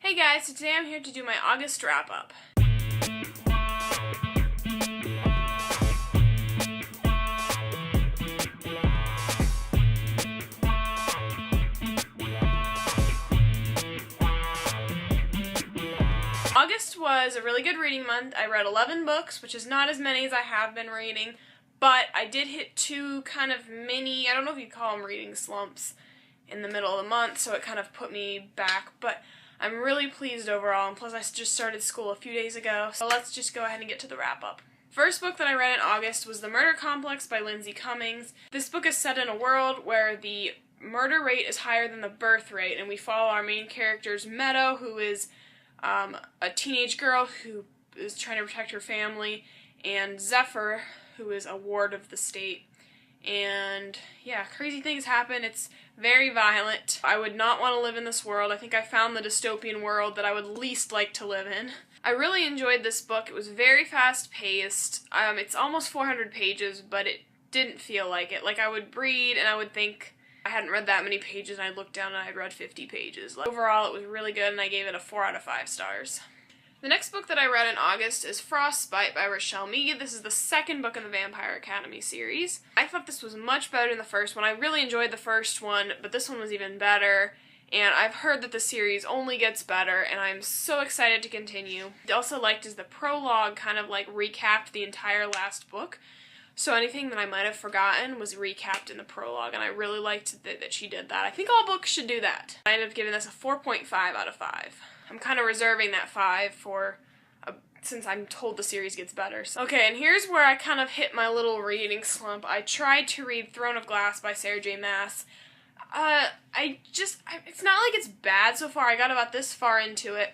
Hey guys, so today I'm here to do my August wrap-up. August was a really good reading month. I read 11 books, which is not as many as I have been reading, but I did hit two kind of mini, I don't know if you'd call them reading slumps, in the middle of the month, so it kind of put me back, but I'm really pleased overall, and plus I just started school a few days ago, so let's just go ahead and get to the wrap-up. First book that I read in August was The Murder Complex by Lindsay Cummings. This book is set in a world where the murder rate is higher than the birth rate, and we follow our main characters, Meadow, who is a teenage girl who is trying to protect her family, and Zephyr, who is a ward of the state. And yeah, crazy things happen. It's very violent. I would not want to live in this world. I think I found the dystopian world that I would least like to live in. I really enjoyed this book. It was very fast-paced. It's almost 400 pages, but it didn't feel like it. Like, I would read and I would think I hadn't read that many pages, and I'd look down and I'd read 50 pages. Like, overall, it was really good, and I gave it a 4 out of 5 stars. The next book that I read in August is Frostbite by Rochelle Mead. This is the second book in the Vampire Academy series. I thought this was much better than the first one. I really enjoyed the first one, but this one was even better. And I've heard that the series only gets better, and I'm so excited to continue. I also liked is the prologue kind of like recapped the entire last book. So anything that I might have forgotten was recapped in the prologue, and I really liked that she did that. I think all books should do that. I ended up giving this a 4.5 out of 5. I'm kind of reserving that 5 for, since I'm told the series gets better. So. Okay, and here's where I kind of hit my little reading slump. I tried to read Throne of Glass by Sarah J. Maas. It's not like it's bad so far. I got about this far into it.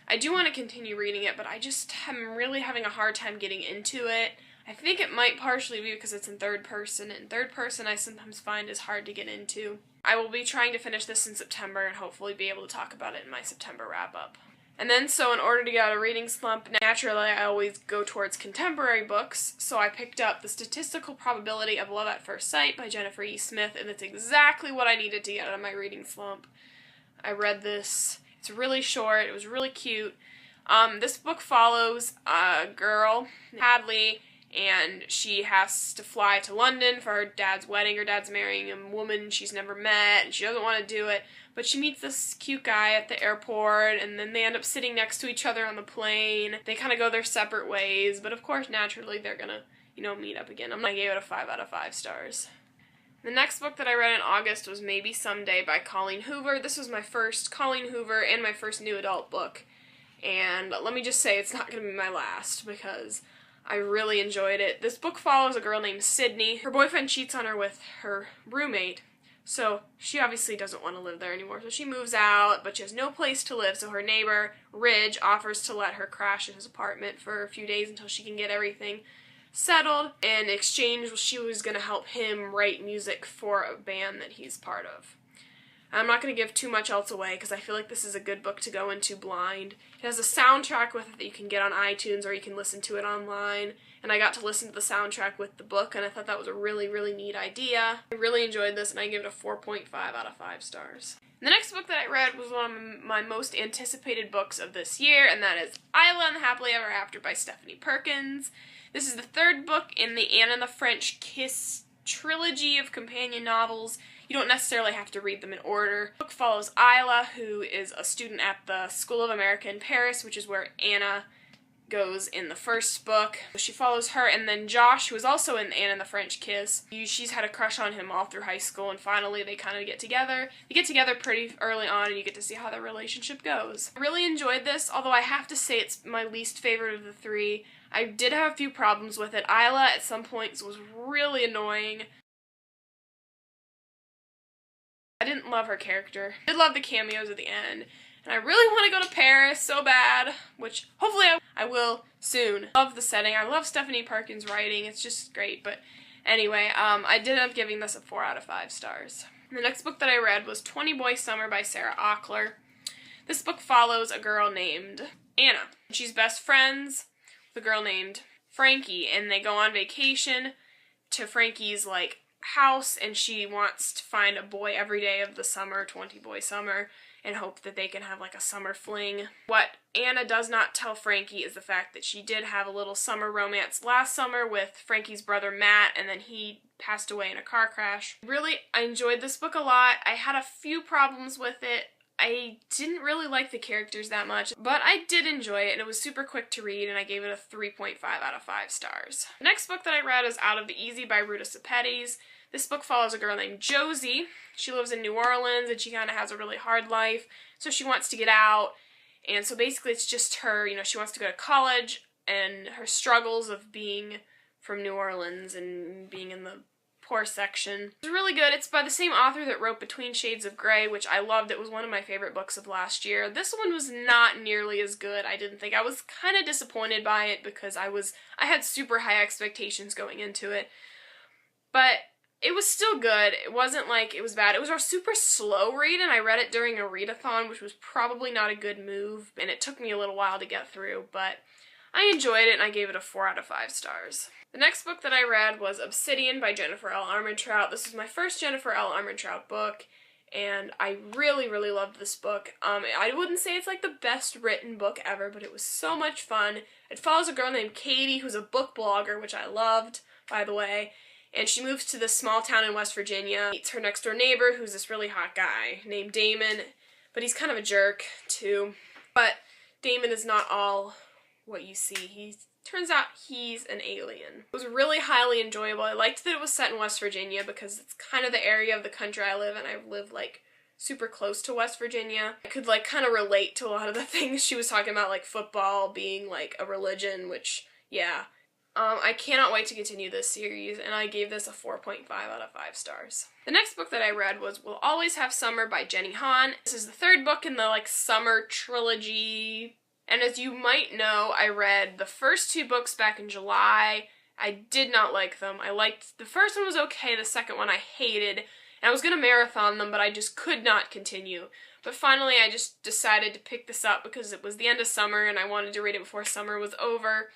I do want to continue reading it, but I just am really having a hard time getting into it. I think it might partially be because it's in third person, and third person I sometimes find is hard to get into. I will be trying to finish this in September and hopefully be able to talk about it in my September wrap-up. And then, so in order to get out of reading slump, naturally I always go towards contemporary books, so I picked up The Statistical Probability of Love at First Sight by Jennifer E. Smith, and it's exactly what I needed to get out of my reading slump. I read this. It's really short. It was really cute. This book follows a girl, Hadley, and she has to fly to London for her dad's wedding. Her dad's marrying a woman she's never met, and she doesn't want to do it, but she meets this cute guy at the airport, and then they end up sitting next to each other on the plane. They kind of go their separate ways, but of course, naturally, they're gonna, meet up again. I gave it a 5 out of 5 stars. The next book that I read in August was Maybe Someday by Colleen Hoover. This was my first Colleen Hoover and my first new adult book, and let me just say it's not going to be my last, because I really enjoyed it. This book follows a girl named Sydney. Her boyfriend cheats on her with her roommate, so she obviously doesn't want to live there anymore. So she moves out, but she has no place to live, so her neighbor, Ridge, offers to let her crash in his apartment for a few days until she can get everything settled. In exchange, she was going to help him write music for a band that he's part of. I'm not going to give too much else away because I feel like this is a good book to go into blind. It has a soundtrack with it that you can get on iTunes or you can listen to it online. And I got to listen to the soundtrack with the book, and I thought that was a really, really neat idea. I really enjoyed this, and I give it a 4.5 out of 5 stars. The next book that I read was one of my most anticipated books of this year, and that is Unhappily Ever After by Stephanie Perkins. This is the third book in the Anne and the French Kiss trilogy of companion novels. You don't necessarily have to read them in order. The book follows Isla, who is a student at the School of America in Paris, which is where Anna goes in the first book. She follows her, and then Josh, who is also in Anne and the French Kiss. She's had a crush on him all through high school, and finally they kind of get together. They get together pretty early on, and you get to see how their relationship goes. I really enjoyed this, although I have to say it's my least favorite of the three. I did have a few problems with it. Isla at some points was really annoying. I didn't love her character. I did love the cameos at the end. And I really want to go to Paris so bad, which hopefully I will soon. Love the setting. I love Stephanie Perkins' writing. It's just great. But anyway, I did end up giving this a 4 out of 5 stars. The next book that I read was 20 Boy Summer by Sarah Ackler. This book follows a girl named Anna. She's best friends with a girl named Frankie, and they go on vacation to Frankie's, house, and she wants to find a boy every day of the summer, 20 Boy Summer, and hope that they can have like a summer fling. What Anna does not tell Frankie is the fact that she did have a little summer romance last summer with Frankie's brother Matt, and then he passed away in a car crash. Really, I enjoyed this book a lot. I had a few problems with it. I didn't really like the characters that much, but I did enjoy it, and it was super quick to read, and I gave it a 3.5 out of 5 stars. The next book that I read is Out of the Easy by Ruta Sepetys. This book follows a girl named Josie. She lives in New Orleans, and she kind of has a really hard life, so she wants to get out, and so basically it's just her, she wants to go to college, and her struggles of being from New Orleans and being in the poor section. It's really good. It's by the same author that wrote Between Shades of Grey, which I loved. It was one of my favorite books of last year. This one was not nearly as good, I didn't think. I was kind of disappointed by it because I had super high expectations going into it. But it was still good. It wasn't like it was bad. It was a super slow read, and I read it during a readathon, which was probably not a good move, and it took me a little while to get through, but I enjoyed it, and I gave it a 4 out of 5 stars. The next book that I read was Obsidian by Jennifer L. Armentrout. This was my first Jennifer L. Armentrout book, and I really, really loved this book. I wouldn't say it's like the best written book ever, but it was so much fun. It follows a girl named Katie, who's a book blogger, which I loved, by the way, and she moves to this small town in West Virginia, meets her next door neighbor, who's this really hot guy named Damon, but he's kind of a jerk, too. But Damon is not all what you see. Turns out he's an alien. It was really highly enjoyable. I liked that it was set in West Virginia because it's kind of the area of the country I live in. I live like super close to West Virginia. I could like kind of relate to a lot of the things she was talking about, like football being like a religion, which, yeah. I cannot wait to continue this series, and I gave this a 4.5 out of 5 stars. The next book that I read was We'll Always Have Summer by Jenny Han. This is the third book in the like summer trilogy. And as you might know, I read the first 2 books back in July. I did not like them. The first one was okay, the second one I hated, and I was going to marathon them, but I just could not continue. But finally, I just decided to pick this up because it was the end of summer, and I wanted to read it before summer was over.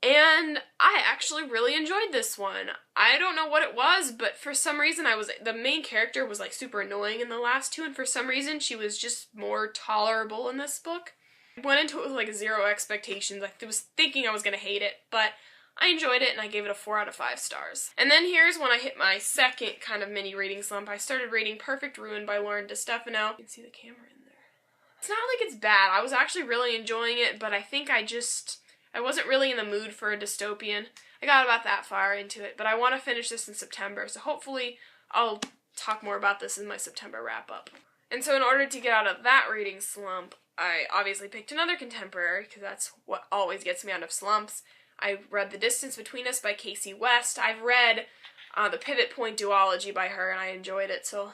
And I actually really enjoyed this one. I don't know what it was, but for some reason the main character was like super annoying in the last 2, and for some reason she was just more tolerable in this book. I went into it with like 0 expectations. I was thinking I was going to hate it, but I enjoyed it and I gave it a 4 out of 5 stars. And then here's when I hit my second kind of mini reading slump. I started reading Perfect Ruin by Lauren DeStefano. You can see the camera in there. It's not like it's bad. I was actually really enjoying it, but I think I wasn't really in the mood for a dystopian. I got about that far into it, but I want to finish this in September, so hopefully I'll talk more about this in my September wrap-up. And so in order to get out of that reading slump, I obviously picked another contemporary, because that's what always gets me out of slumps. I read The Distance Between Us by Casey West. I've read The Pivot Point duology by her, and I enjoyed it, so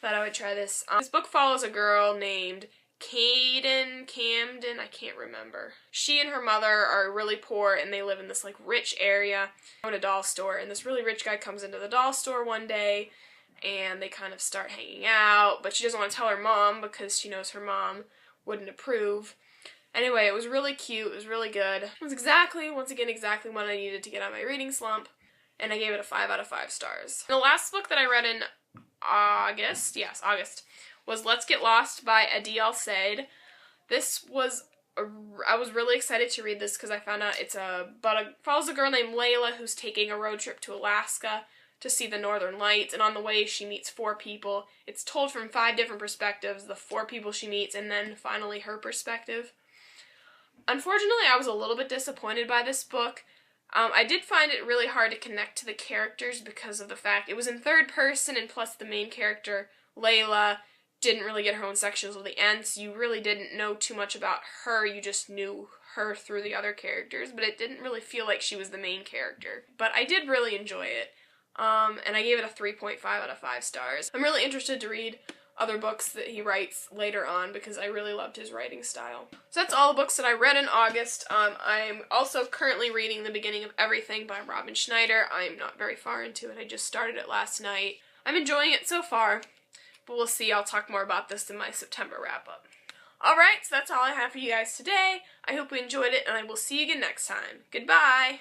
thought I would try this. This book follows a girl named Camden, I can't remember. She and her mother are really poor, and they live in this like rich area. They own a doll store, and this really rich guy comes into the doll store one day, and they kind of start hanging out, but she doesn't want to tell her mom because she knows her mom wouldn't approve. Anyway, it was really cute, it was really good. It was once again, exactly what I needed to get out of my reading slump, and I gave it a 5 out of 5 stars. The last book that I read in August, was Let's Get Lost by Adil Said. I was really excited to read this because I found out it follows a girl named Layla who's taking a road trip to Alaska to see the Northern Lights, and on the way she meets 4 people. It's told from 5 different perspectives, the 4 people she meets, and then finally her perspective. Unfortunately, I was a little bit disappointed by this book. I did find it really hard to connect to the characters because of the fact it was in third person, and plus the main character, Layla, didn't really get her own section until the end, so you really didn't know too much about her, you just knew her through the other characters, but it didn't really feel like she was the main character. But I did really enjoy it. And I gave it a 3.5 out of 5 stars. I'm really interested to read other books that he writes later on because I really loved his writing style. So that's all the books that I read in August. I'm also currently reading The Beginning of Everything by Robin Schneider. I'm not very far into it. I just started it last night. I'm enjoying it so far, but we'll see. I'll talk more about this in my September wrap-up. Alright, so that's all I have for you guys today. I hope you enjoyed it, and I will see you again next time. Goodbye!